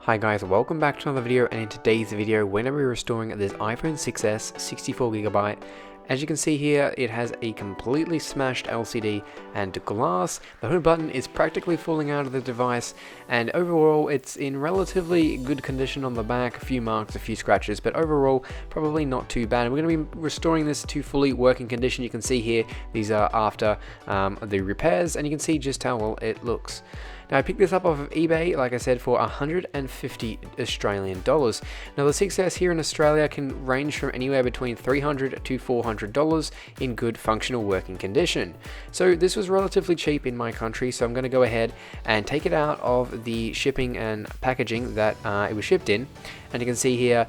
Hi guys, welcome back to another video, and in today's video we're going to be restoring this iPhone 6s 64GB. As you can see here, it has a completely smashed LCD and glass. The home button is practically falling out of the device, and overall it's in relatively good condition on the back, a few marks, a few scratches, but overall probably not too bad. And we're going to be restoring this to fully working condition. You can see here these are after the repairs, and you can see just how well it looks. Now I picked this up off of eBay, like I said, for 150 Australian dollars. Now the 6S here in Australia can range from anywhere between $300 to $400 in good functional working condition. So this was relatively cheap in my country, so I'm going to go ahead and take it out of the shipping and packaging that it was shipped in. And you can see here,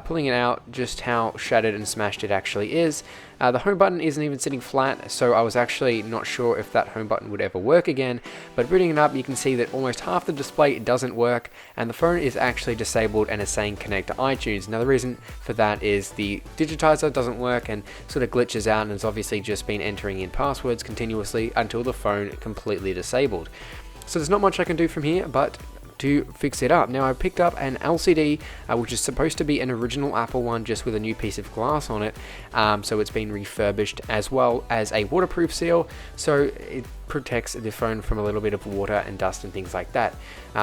pulling it out, just how shattered and smashed it actually is. The home button isn't even sitting flat, so I was actually not sure if that home button would ever work again, but booting it up you can see that almost half the display doesn't work, and the phone is actually disabled and is saying connect to iTunes. Now the reason for that is the digitizer doesn't work and sort of glitches out, and has obviously just been entering in passwords continuously until the phone completely disabled. So there's not much I can do from here but to fix it up. Now I picked up an LCD which is supposed to be an original Apple one, just with a new piece of glass on it, so it's been refurbished, as well as a waterproof seal so it protects the phone from a little bit of water and dust and things like that.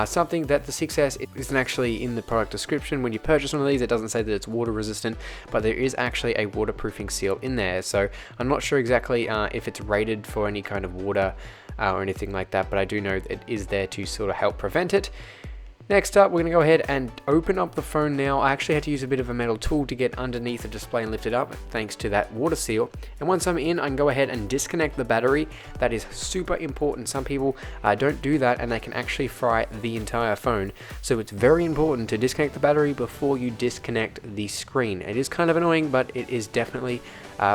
Something that the 6S isn't actually in the product description. When you purchase one of these, it doesn't say that it's water resistant, but there is actually a waterproofing seal in there, so I'm not sure exactly if it's rated for any kind of water or anything like that, but I do know it is there to sort of help prevent it. Next up, we're going to go ahead and open up the phone now. I actually had to use a bit of a metal tool to get underneath the display and lift it up, thanks to that water seal. And once I'm in, I can go ahead and disconnect the battery. That is super important. Some people don't do that, and they can actually fry the entire phone. So it's very important to disconnect the battery before you disconnect the screen. It is kind of annoying, but it is definitely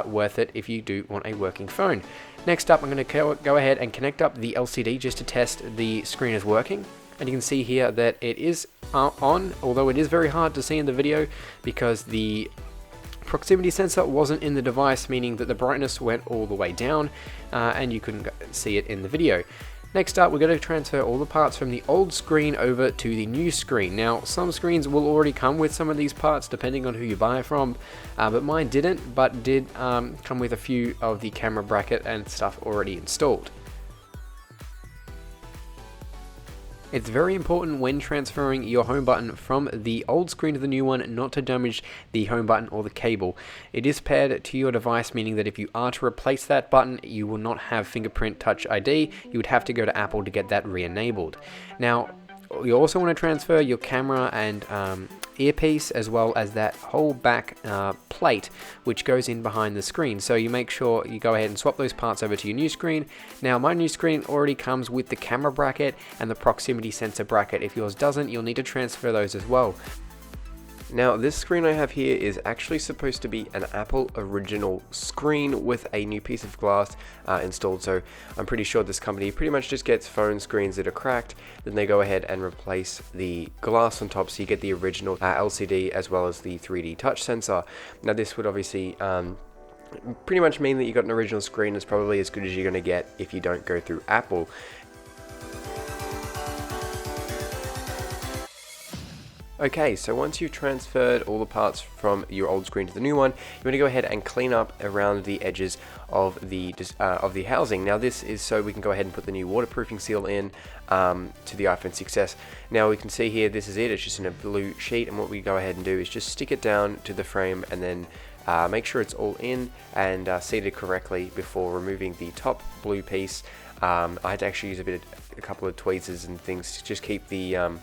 worth it if you do want a working phone. Next up, I'm going to go ahead and connect up the LCD just to test the screen is working. And you can see here that it is on, although it is very hard to see in the video because the proximity sensor wasn't in the device, meaning that the brightness went all the way down and you couldn't see it in the video. Next up, we're going to transfer all the parts from the old screen over to the new screen. Now, some screens will already come with some of these parts depending on who you buy from, but mine didn't, but did come with a few of the camera bracket and stuff already installed. It's very important when transferring your home button from the old screen to the new one not to damage the home button or the cable. It is paired to your device, meaning that if you are to replace that button, you will not have fingerprint touch ID. You would have to go to Apple to get that re-enabled. Now, you also want to transfer your camera and earpiece, as well as that whole back plate which goes in behind the screen. So you make sure you go ahead and swap those parts over to your new screen. Now my new screen already comes with the camera bracket and the proximity sensor bracket. If yours doesn't, you'll need to transfer those as well. Now this screen I have here is actually supposed to be an Apple original screen with a new piece of glass installed, so I'm pretty sure this company pretty much just gets phone screens that are cracked, then they go ahead and replace the glass on top so you get the original LCD as well as the 3D touch sensor. Now this would obviously pretty much mean that you got an original screen that's probably as good as you're going to get if you don't go through Apple. Okay, so once you've transferred all the parts from your old screen to the new one, you want to go ahead and clean up around the edges of the housing. Now this is so we can go ahead and put the new waterproofing seal in to the iPhone 6s. Now we can see here, this is it, it's just in a blue sheet, and what we go ahead and do is just stick it down to the frame and then make sure it's all in and seated correctly before removing the top blue piece. I had to actually use a couple of tweezers and things to just keep the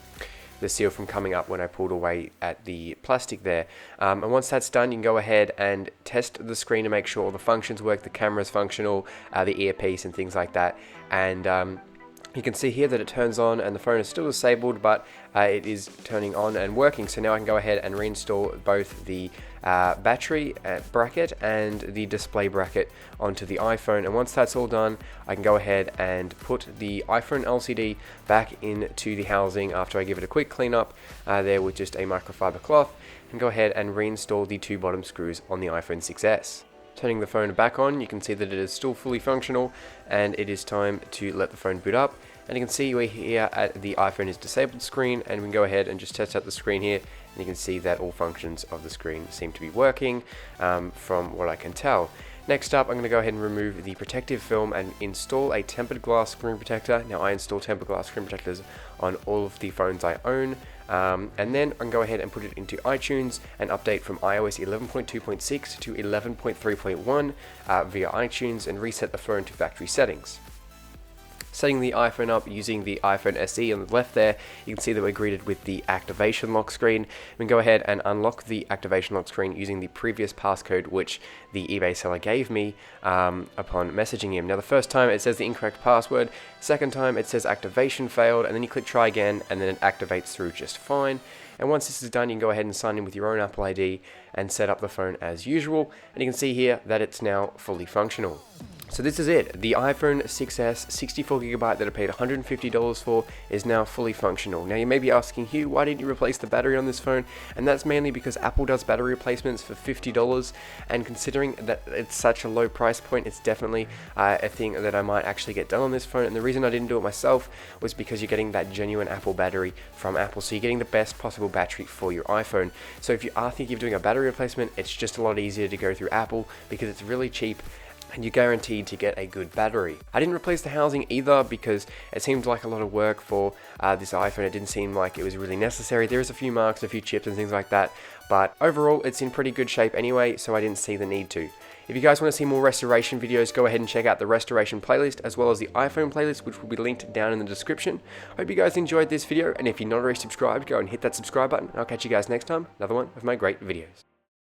seal from coming up when I pulled away at the plastic there. And once that's done, you can go ahead and test the screen to make sure all the functions work, the camera's functional, the earpiece and things like that. And you can see here that it turns on and the phone is still disabled, but it is turning on and working. So now I can go ahead and reinstall both the battery bracket and the display bracket onto the iPhone. And once that's all done, I can go ahead and put the iPhone LCD back into the housing after I give it a quick cleanup there with just a microfiber cloth, and go ahead and reinstall the two bottom screws on the iPhone 6s. Turning the phone back on, you can see that it is still fully functional, and it is time to let the phone boot up. And you can see we're here at the iPhone is disabled screen, and we can go ahead and just test out the screen here, and you can see that all functions of the screen seem to be working from what I can tell. Next up, I'm going to go ahead and remove the protective film and install a tempered glass screen protector. Now, I install tempered glass screen protectors on all of the phones I own. And then I can go ahead and put it into iTunes and update from iOS 11.2.6 to 11.3.1 via iTunes and reset the phone to factory settings. Setting the iPhone up using the iPhone SE on the left there, you can see that we're greeted with the activation lock screen. We can go ahead and unlock the activation lock screen using the previous passcode which the eBay seller gave me upon messaging him. Now, the first time it says the incorrect password, second time it says activation failed, and then you click try again and then it activates through just fine. And once this is done, you can go ahead and sign in with your own Apple ID and set up the phone as usual. And you can see here that it's now fully functional. So this is it. The iPhone 6s 64GB that I paid $150 for is now fully functional. Now you may be asking, Hugh, why didn't you replace the battery on this phone? And that's mainly because Apple does battery replacements for $50, and considering that it's such a low price point, it's definitely a thing that I might actually get done on this phone. And the reason I didn't do it myself was because you're getting that genuine Apple battery from Apple, so you're getting the best possible battery for your iPhone. So if you are thinking of doing a battery replacement, it's just a lot easier to go through Apple because it's really cheap and you're guaranteed to get a good battery. I didn't replace the housing either because it seemed like a lot of work for this iPhone. It didn't seem like it was really necessary. There is a few marks, a few chips and things like that, but overall it's in pretty good shape anyway, so I didn't see the need to. If you guys want to see more restoration videos, go ahead and check out the restoration playlist as well as the iPhone playlist, which will be linked down in the description. Hope you guys enjoyed this video, and if you're not already subscribed, go and hit that subscribe button. I'll catch you guys next time, another one of my great videos.